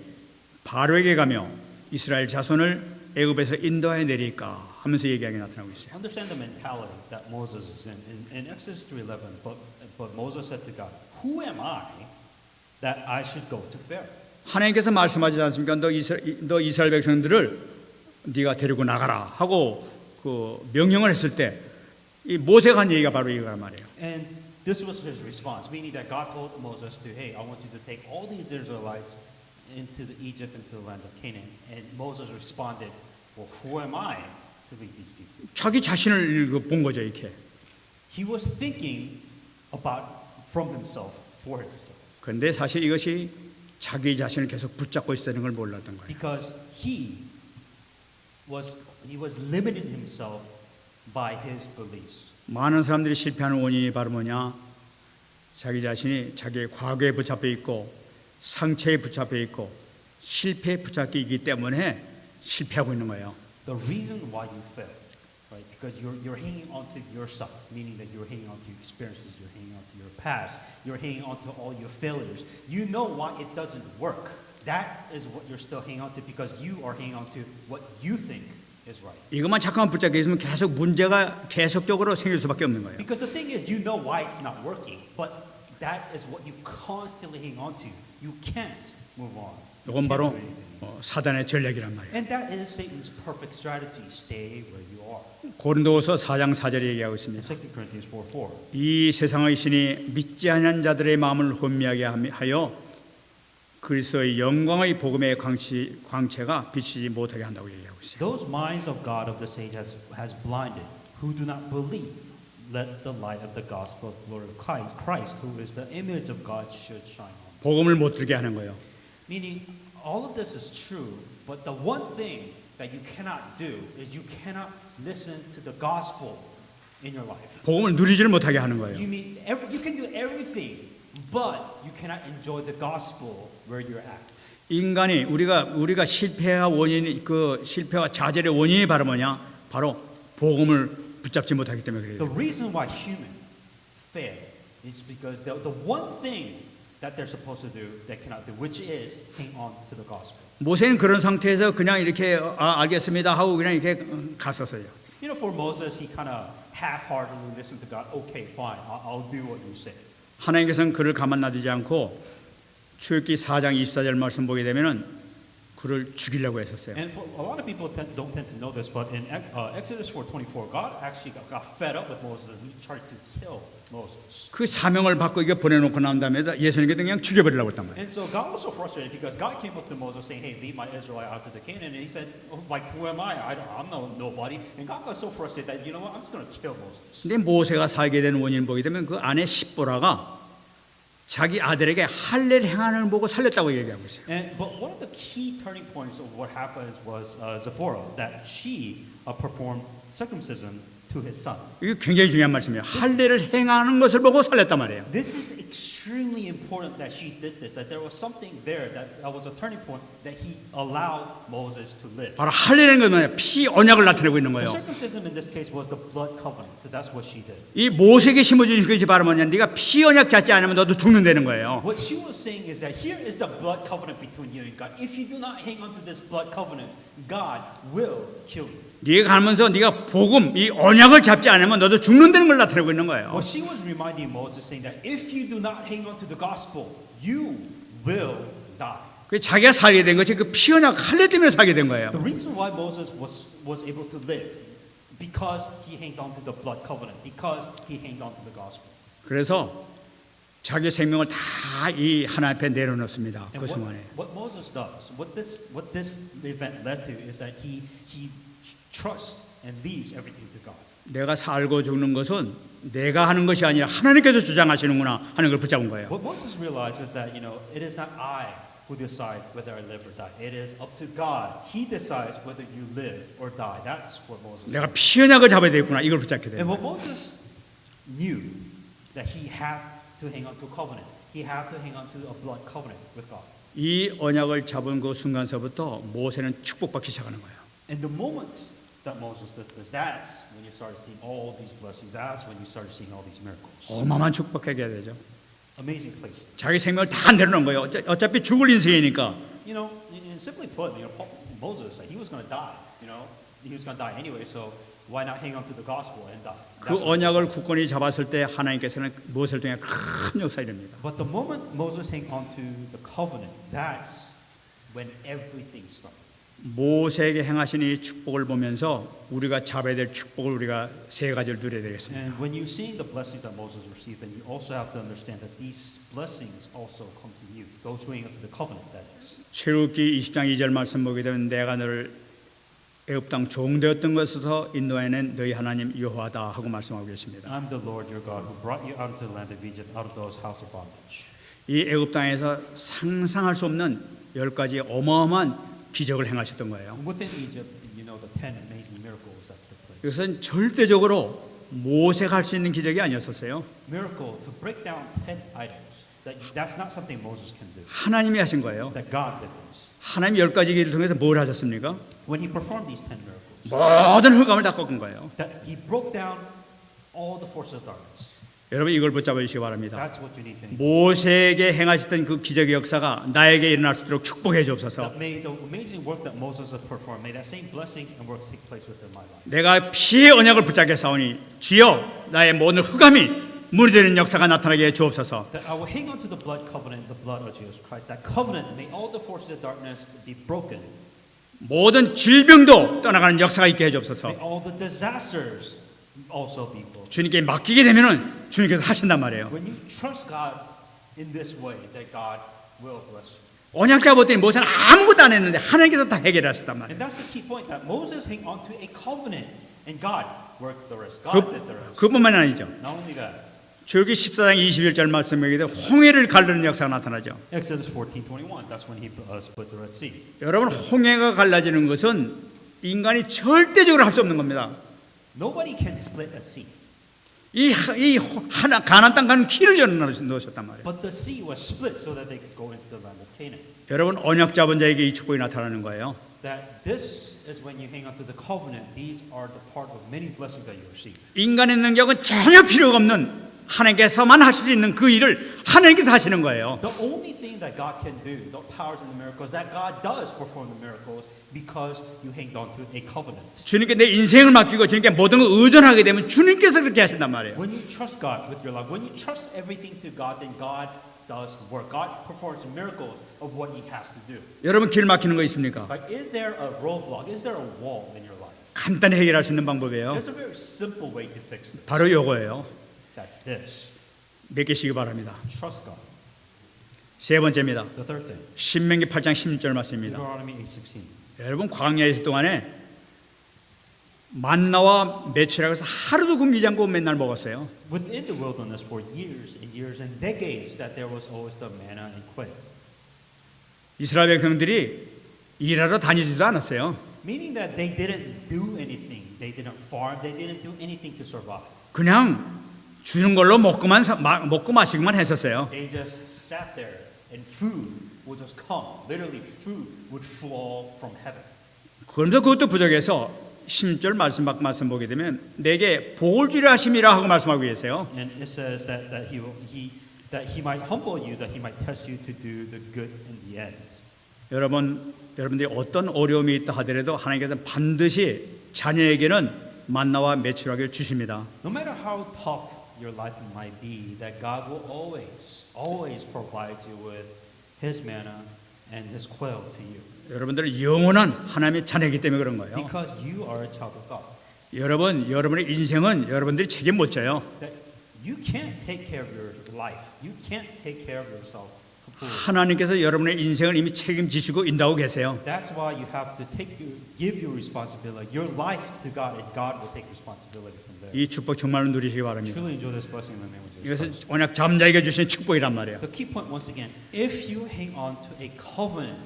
S1: 바로에게 가며 이스라엘 자손을 애굽에서 인도하여 내릴까 하면서 얘기하게 나타나고 있어요.
S2: understand the mentality that Moses is in. In Exodus 3:11, but Moses said to God, "Who am I that I should go to Pharaoh?"
S1: 하나님께서 말씀하지 않습니까? 너 이스라엘 백성들을 네가 데리고 나가라 하고 그 명령을 했을 때 이 모세가 한 얘기가 바로 이거란 말이에요.
S2: And this was his response, meaning that God told Moses to, "Hey, I want you to take all these Israelites into Egypt, into the land of Canaan." And Moses responded, "Well, who am I to lead these people?"
S1: 자기 자신을 본 거죠, 이렇게.
S2: He was thinking about from himself, for himself,
S1: 그런데 사실 이것이 자기 자신을 계속 붙잡고 있었다는 걸 몰랐던 거예요.
S2: because he was limiting himself by his beliefs.
S1: 많은 사람들이 실패하는 원인이 바로 뭐냐? 자기 자신이 자기의 과거에 붙잡혀 있고 상처에 붙잡혀 있고 실패에 붙잡혀 있기 때문에 실패하고 있는 거예요.
S2: The reason why you fail, right? Because you're hanging on to yourself, meaning that you're hanging on to your experiences, you're hanging on to your past, you're hanging on to all your failures. You know why it doesn't work. That is what you're still hanging on to because you are hanging on to what you think is right.
S1: 이것만 잠깐만 붙잡게 있으면 계속 문제가 계속적으로 생길 수밖에 없는 거예요.
S2: Because the thing is, you know why it's not working, but that is what you constantly hang on to. You can't move on. You
S1: 이건
S2: can't
S1: 바로
S2: do anything.
S1: 사단의 전략이란 말이에요.
S2: And that is Satan's perfect strategy. Stay where you are.
S1: 고린도후서 4장 4절에 얘기하고
S2: In
S1: 있습니다.
S2: 2 Corinthians 4:4.
S1: 이 세상의 신이 믿지 않는 자들의 마음을 혼미하게 하여 그리스도의 영광의 복음의 광채가 비치지 못하게 한다고 얘기하고 있어요.
S2: Those minds of God of this age has blinded who do not believe. Let the light of the gospel of Lord Christ, who is the image of God, should shine on.
S1: 복음을 못 들게 하는 거예요.
S2: Meaning, all of this is true, but the one thing that you cannot do is you cannot listen to the gospel in your life.
S1: 복음을 누리지를 못하게 하는 거예요.
S2: You mean you can do everything, but you cannot enjoy the gospel where you're at.
S1: 인간이 우리가 실패와 원인이 그 실패와 좌절의 원인이 바로 뭐냐? 바로 복음을 붙잡지 못하기 때문에
S2: The
S1: 그래요.
S2: reason why human fail is because the one thing that they're supposed to do they cannot do, which is hang on to the gospel.
S1: 모세는 그런 상태에서 그냥 이렇게 알겠습니다 하고 그냥 이렇게 갔었어요.
S2: You know, for Moses, he kind of half-heartedly listened to God. Okay, fine, I'll do what you say.
S1: 하나님께서는 그를 가만 놔두지 않고 출애굽기 4장 24절 말씀 보게 되면은 그를 죽이려고 했었어요.
S2: And for a lot of people don't tend to know this, but in Exodus 4:24, God actually got fed up with Moses and he tried to kill Moses.
S1: 그 사명을 받고 이게 보내놓고 난 다음에 예수님께 그냥 죽여버리려고 했단 말이에요.
S2: And so God was so frustrated because God came up to Moses saying, "Hey, lead my Israelite out to the Canaan," and he said, "Like who am I? I'm nobody." And God got so frustrated that you know what? I'm just going to kill Moses.
S1: 근데 모세가 살게 된 원인을 보게 되면 그 아내 십보라가 자기 아들에게 할례를 행하는 걸 보고 살렸다고 얘기하고 있어요.
S2: But one of the key turning points of what happened was Zipporah, that she performed circumcision to his son.
S1: 이게 굉장히 중요한 말씀이에요. 할례를 행하는 것을 보고 살렸단 말이에요.
S2: This is extremely important that she did this, that there was something there that was a turning point that he allowed Moses to live.
S1: 바로 할례라는 건 뭐냐? 피 언약을 나타내고 있는
S2: The
S1: 거예요.
S2: circumcision in this case was the blood covenant, so that's what she did.
S1: 이 모세에게 심어주신 것이 바로 뭐냐? 네가 피 언약 잡지 않으면 너도 죽는다는 거예요.
S2: What she was saying is that here is the blood covenant between you and God. If you do not hang on to this blood covenant, God will kill you.
S1: 네가 가면서 네가 복음, 이 언약을 잡지 않으면 너도 죽는다는 걸 나타내고 있는 거예요.
S2: Well, she was reminding Moses, saying that if you do not hang on to the gospel, you will die.
S1: 그 자기가 살게 된 것이 그 피 언약 할례 때문에 살게 된 거예요.
S2: The reason why Moses was able to live because he hanged on to the blood covenant, because he hanged on to the gospel.
S1: 그래서 자기 생명을 다 이 하나님 앞에 내려놓습니다.
S2: And
S1: 그 순간에.
S2: what Moses does, what this event led to, is that he trusts and leaves everything to God.
S1: 내가 살고 죽는 것은 내가 하는 것이 아니라 하나님께서 주장하시는구나 하는 걸 붙잡은 거예요.
S2: What Moses realizes that it is not I who decide whether I live or die. It is up to God. He decides whether you live or die. That's what Moses.
S1: 내가 피 언약을 잡아야 되겠구나 이걸 붙잡게 돼요.
S2: And what Moses knew that he had to hang on to a covenant. He had to hang on to a blood covenant with God.
S1: 이 언약을 잡은 그 순간서부터 모세는 축복받기 시작하는 거예요.
S2: And the moment that Moses did this, that's when you started seeing all these blessings. That's when you started seeing all these miracles.
S1: 어마어마한 축복하게 해야 되죠.
S2: Amazing place.
S1: 자기 생명을 다 내려놓은 거예요. 어차피 죽을 인생이니까.
S2: And simply put, Moses, he was going to die. He was going to die anyway. So why not hang on to the gospel and die?
S1: 그 언약을 굳건히 잡았을 때 하나님께서는 모세를 통해 큰 역사를 이룹니다.
S2: But the moment Moses hang on to the covenant, that's when everything started.
S1: 모세에게 행하신 이 축복을 보면서 우리가 잡아야 될 축복을 우리가 세 가지를 누려야 되겠습니다.
S2: And when you see the blessings that Moses received, then you also have to understand that these blessings also come to you. Those who hang on to the covenant, that is.
S1: 출애굽기 20장 2절 말씀 보게 되면 내가 너를 애굽 땅 종되었던 것에서 인도해낸 너희 하나님 여호와다 하고 말씀하고 계십니다.
S2: I'm the Lord your God who brought you out of the land of Egypt, out of those house of bondage.
S1: 이 애굽 땅에서 상상할 수 없는 10가지 어마어마한 기적을 행하셨던 거예요.
S2: Within Egypt, the 10 amazing miracles that took place.
S1: 이것은 절대적으로 모세가 할 수 있는 기적이 아니었었어요.
S2: Miracle to break down 10 items. That's not something Moses can do.
S1: 하나님이 하신 거예요.
S2: That God did this.
S1: 하나님 10가지 기를 통해서 뭘 하셨습니까?
S2: When he performed these 10 miracles,
S1: 모든 흑암을 다 꺾은 거예요.
S2: that he broke down all the forces of darkness.
S1: 여러분 이걸 붙잡아 주시기 바랍니다.
S2: That's what you need to know.
S1: 모세에게 행하셨던 그 기적의 역사가 나에게 일어날 수 있도록 축복해 주옵소서.
S2: That may the amazing work that Moses has performed, may that same blessings and work take place within my life.
S1: 내가 피의 언약을 붙잡게 싸우니 주여 나의 모든 흑암이 무너지는 역사가 나타나게 해 주옵소서.
S2: That I will hang on to the blood covenant, the blood of Jesus Christ. That covenant, may all the forces of darkness be broken.
S1: 모든 질병도 떠나가는 역사가 있게 해 주옵소서.
S2: May all the disasters also be broken.
S1: 주님께 맡기게 되면은 주님께서 하신단 말이에요.
S2: When you trust God in this way, that God will bless you.
S1: 언약 잡았더니 모세는 아무것도 안 했는데 하나님께서 다 해결하셨단 말이에요.
S2: And that's the key point, that Moses hang on to a covenant, and God worked the rest. God did the rest.
S1: 그뿐만 아니죠.
S2: Not only that,
S1: 출애굽기 14장 21절 말씀에 홍해를 가르는 역사가 나타나죠.
S2: Exodus 14:21. That's when he split the Red Sea.
S1: 여러분 홍해가 갈라지는 것은 인간이 절대적으로 할 수 없는 겁니다.
S2: Nobody can split a sea,
S1: 이 하나 가나안 땅 가는 길을 열어놓으셨단 말이에요.
S2: but the sea was split so that they could go into the land of Canaan.
S1: 여러분 언약 잡은 자에게 이 축복이 나타나는 거예요.
S2: That this is when you hang on to the covenant. These are the part of many blessings that you receive.
S1: 인간의 능력은 전혀 필요가 없는 하나님께서만 하실 수 있는 그 일을 하나님께서 하시는 거예요.
S2: The only thing that God can do, the powers and the miracles, that God does perform the miracles because you hanged on to a covenant.
S1: 주님께 내 인생을 맡기고 주님께 모든 걸 의존하게 되면 주님께서 그렇게 하신단 말이에요.
S2: When you trust God with your life, when you trust everything to God, then God does work. God performs miracles of what He has to do.
S1: 여러분 길 막히는 거 있습니까?
S2: Like, is there a roadblock? Is there a wall in your life?
S1: 간단히 해결할 수 있는 방법이에요.
S2: There's a very simple way to fix it.
S1: 바로 요거예요.
S2: That's this.
S1: 맡기시기 바랍니다.
S2: Trust God.
S1: 세 번째입니다.
S2: The third thing.
S1: 신명기 8장 16절 말씀입니다.
S2: Deuteronomy 8:16.
S1: 여러분 광야에 있을 동안에 만나와 메추라고 해서 하루도 굶기지 않고 맨날 먹었어요.
S2: Within the wilderness for years and decades, that there was always the manna and quail.
S1: 이스라엘 백성들이 일하러 다니지도 않았어요.
S2: Meaning that they didn't do anything. They didn't farm. They didn't do anything to survive.
S1: 그냥 주는 걸로 먹고 마시기만 했었어요.
S2: They just sat there and food would just come. Literally food would fall from heaven.
S1: 그런데 그것도 부족해서 16절 말씀 보게 되면 내게 복을 주려 하심이라 하고 말씀하고 계세요.
S2: And it says that he might humble you, that he might test you to do the good in the end.
S1: 여러분들이 어떤 어려움이 있다 하더라도 하나님께서 반드시 자녀에게는 만나와 메추라기를 주십니다.
S2: No matter how tough your life might be, that God will always provide you with His manna and His quail to you.
S1: 여러분들은 영원한 하나님의 자녀이기 때문에 그런 거예요.
S2: Because you are a child of God.
S1: 여러분의 인생은 여러분들이 책임 못 져요.
S2: That you can't take care of your life. You can't take care of yourself completely.
S1: 하나님께서 여러분의 인생을 이미 책임지시고 인도하고 계세요.
S2: That's why you have to give your responsibility, your life to God, and God will take responsibility from there.
S1: 이 축복 정말로 누리시기 바랍니다.
S2: Truly enjoy this blessing in the name of Jesus
S1: 이것은
S2: Christ.
S1: 언약 잠자에게 주신 축복이란 말이에요.
S2: The key point once again, if you hang on to a covenant,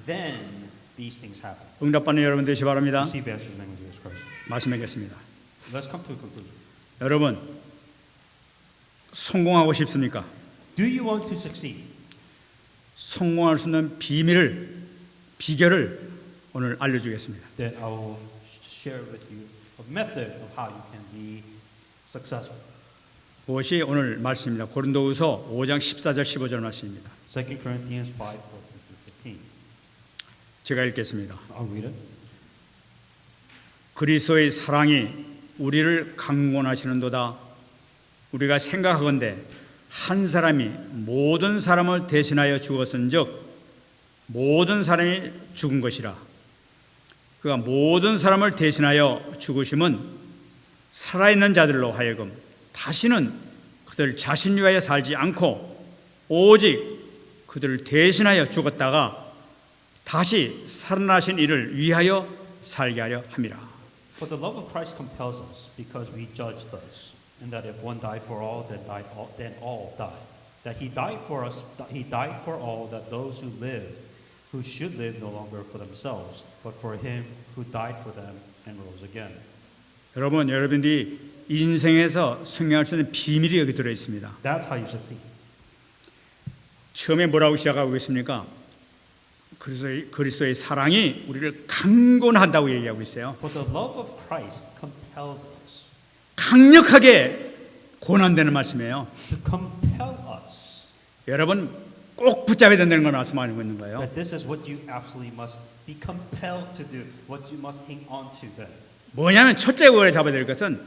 S2: then these things happen.
S1: 응답받는 여러분 되시기 바랍니다.
S2: Receive answers in the name of Jesus Christ.
S1: 말씀하겠습니다.
S2: Let's come to a conclusion.
S1: 여러분 성공하고 싶습니까?
S2: Do you want to succeed?
S1: 성공할 수 있는 비결을 오늘 알려주겠습니다.
S2: Then I will share with you a method of how you can be successful.
S1: 그것이 오늘 말씀입니다. 고린도후서 5장 14절 15절 말씀입니다.
S2: 2 Corinthians 5, 14-15.
S1: 제가 읽겠습니다.
S2: I'll read it.
S1: 그리스도의 사랑이 우리를 강권하시는도다. 우리가 생각하건대 한 사람이 모든 사람을 대신하여 죽었은즉 모든 사람이 죽은 것이라. 그가 모든 사람을 대신하여 죽으심은 살아있는 자들로 하여금 다시는 그들 자신 위하여 살지 않고 오직 그들을 대신하여 죽었다가 다시 살아나신 이를 위하여 살게 하려 함이라.
S2: For the love of Christ compels us, because we judge thus, and that if one died for all, then all died. That he died for us, that he died for all, that those who should live no longer for themselves, but for him who died for them and rose again.
S1: 여러분들이 인생에서 승리할 수 있는 비밀이 여기 들어 있습니다.
S2: That's how you succeed.
S1: 처음에 뭐라고 시작하고 있습니까? 그리스도의 사랑이 우리를 강권한다고 얘기하고 있어요.
S2: For the love of Christ compels us.
S1: 강력하게 권한되는 말씀이에요.
S2: To compel us.
S1: 여러분 꼭 붙잡아야 된다는 걸 말씀하고 있는 거예요.
S2: That this is what you absolutely must be compelled to do. What you must hang on to then.
S1: 뭐냐면 첫째 그걸 잡아야 될 것은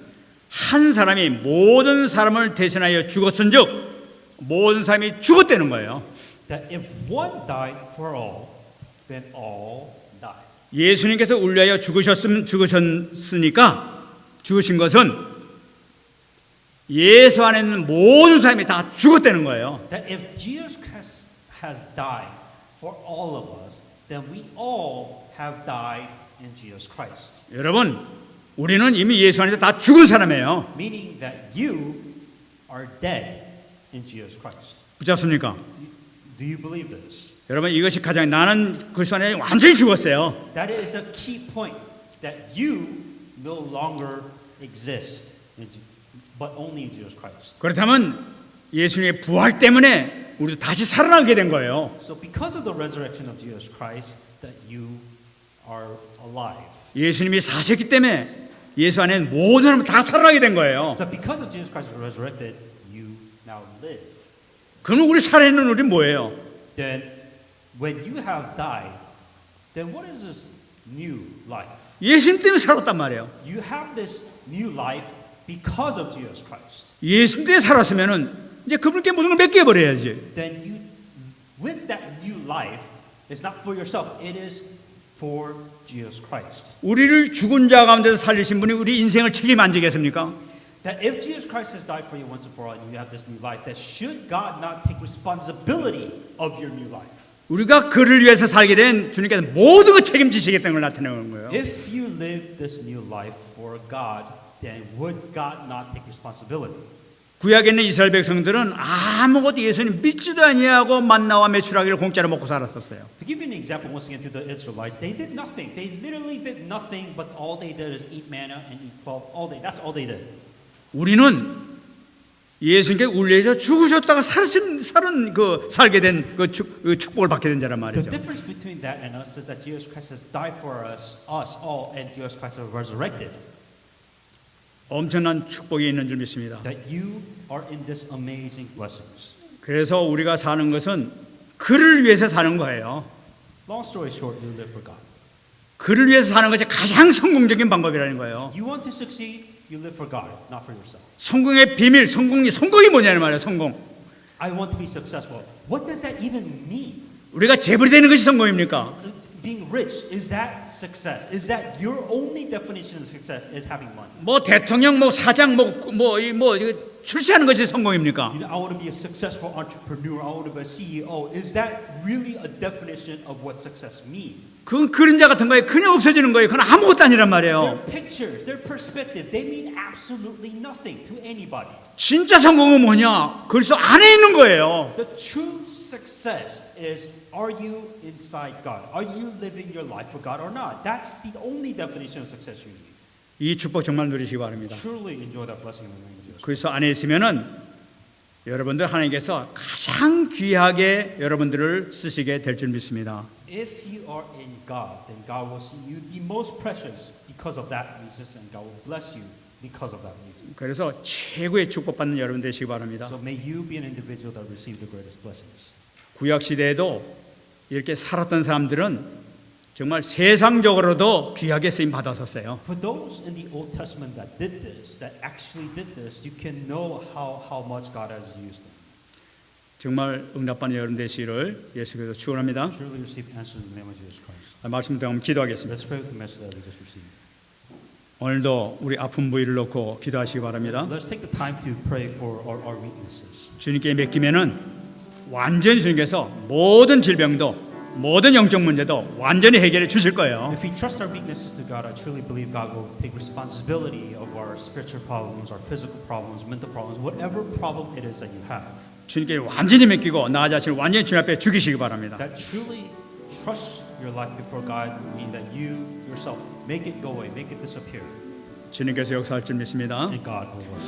S1: 한 사람이 모든 사람을 대신하여 죽었은즉 모든 사람이 죽었다는 거예요.
S2: That if one died for all, then all died.
S1: 예수님께서 우리 위하여 죽으셨으니까 죽으신 것은 예수 안에 있는 모든 사람이 다 죽었다는 거예요.
S2: That if Jesus Christ has died for all of us, then we all have died in Jesus Christ.
S1: 여러분, 우리는 이미 예수 안에서 다 죽은 사람이에요.
S2: Meaning that you are dead in Jesus Christ.
S1: 붙잡습니까?
S2: Do you believe this?
S1: 여러분, 이것이 가장 나는 그리스도 안에 완전히 죽었어요.
S2: That is a key point. That you no longer exist, but only in Jesus Christ.
S1: 그렇다면 예수님의 부활 때문에 우리도 다시 살아나게 된 거예요.
S2: So because of the resurrection of Jesus Christ, that you are alive.
S1: 예수님이 사셨기 때문에 예수 안에 모든 사람은 다 살아나게 된 거예요.
S2: So because of Jesus Christ resurrected, you now live.
S1: 그럼 우리 살아있는 우리 뭐예요?
S2: Then when you have died, then what is this new life?
S1: 예수님 때문에 살았단 말이에요.
S2: You have this new life because of Jesus Christ.
S1: 예수님 때문에 살았으면은 이제 그분께 모든 걸 맡겨 버려야지.
S2: Then you, with that new life, it's not for yourself. It is for Jesus Christ.
S1: 우리를 죽은 자 가운데서 살리신 분이 우리 인생을 책임 안 지겠습니까?
S2: That if Jesus Christ has died for you once and for all, and you have this new life, that should God not take responsibility of your new life?
S1: 우리가 그를 위해서 살게 된 주님께서 모든 걸 책임지시겠다는 걸 나타내는 거예요.
S2: If you live this new life for God, then would God not take responsibility?
S1: 구약에 있는 이스라엘 백성들은 아무것도 예수님 믿지도 아니하고 만나와 메추라기를 공짜로 먹고 살았었어요.
S2: To give you an example, once again, to the Israelites, they did nothing. They literally did nothing, but all they did is eat manna and eat quail all day. That's all they did.
S1: 우리는 예수님께 울려서 죽으셨다가 살게 된 그 축복을 받게 된 자란
S2: The
S1: 말이죠.
S2: difference between that and us is that Jesus Christ has died for us all, and Jesus Christ has resurrected.
S1: 엄청난 축복이 있는 줄 믿습니다.
S2: That you are in this amazing blessings.
S1: 그래서 우리가 사는 것은 그를 위해서 사는 거예요.
S2: Long story short, you live for God.
S1: 그를 위해서 사는 것이 가장 성공적인 방법이라는 거예요.
S2: You want to succeed, you live for God, not for yourself.
S1: 성공의 비밀, 성공이 뭐냐는 말이에요. 성공.
S2: I want to be successful. What does that even mean?
S1: 우리가 재벌이 되는 것이 성공입니까?
S2: Being rich, is that success? Is that your only definition of success is having money?
S1: 뭐 대통령, 뭐 사장, 출세하는 것이 성공입니까?
S2: You know, I want to be a successful entrepreneur. I want to be a CEO. Is that really a definition of what success means?
S1: 그건 그림자 같은 거예요. 그냥 없어지는 거예요. 그건 아무것도 아니란 말이에요.
S2: Their pictures, their perspective, they mean absolutely nothing to anybody.
S1: 진짜 성공은 뭐냐? 그리스도 안에 있는 거예요.
S2: The true success is, are you inside God? Are you living your life for God or not? That's the only definition of success you need.
S1: 이 축복 정말 누리시기 바랍니다.
S2: Truly enjoy that blessing in the name of Jesus.
S1: 그리스도 안에 있으면은 여러분들 하나님께서 가장 귀하게 여러분들을 쓰시게 될 줄 믿습니다.
S2: If you are in God, then God will see you the most precious because of that reason, and God will bless you because of that reason.
S1: 그래서 최고의 축복받는 여러분 되시기 바랍니다.
S2: So may you be an individual that receive the greatest blessings.
S1: 구약 시대에도 이렇게 살았던 사람들은 정말 세상적으로도 귀하게 쓰임 받았었어요.
S2: For those in the Old Testament that did this, that actually did this, you can know how much God has used them.
S1: 정말 응답받는 여러분 되시기를 예수께서 축원합니다.
S2: Surely receive answers in the name of Jesus Christ.
S1: 말씀 듣고 기도하겠습니다.
S2: Let's pray with the message that we just received.
S1: 오늘도 우리 아픈 부위를 놓고 기도하시기 바랍니다.
S2: Let's take the time to pray for our weaknesses.
S1: 주님께 맡기면은 완전히 주님께서 모든 질병도 모든 영적 문제도 완전히 해결해 주실 거예요.
S2: If we trust our weaknesses to God, I truly believe God will take responsibility of our spiritual problems, our physical problems, mental problems, whatever problem it is that you have.
S1: 주님께 완전히 맡기고 나 자신을 완전히 주님 앞에 죽이시기 바랍니다.
S2: That truly trust your life before God means that you yourself make it go away, make it disappear,
S1: 주님께서 역사할 줄 믿습니다.
S2: and God will work.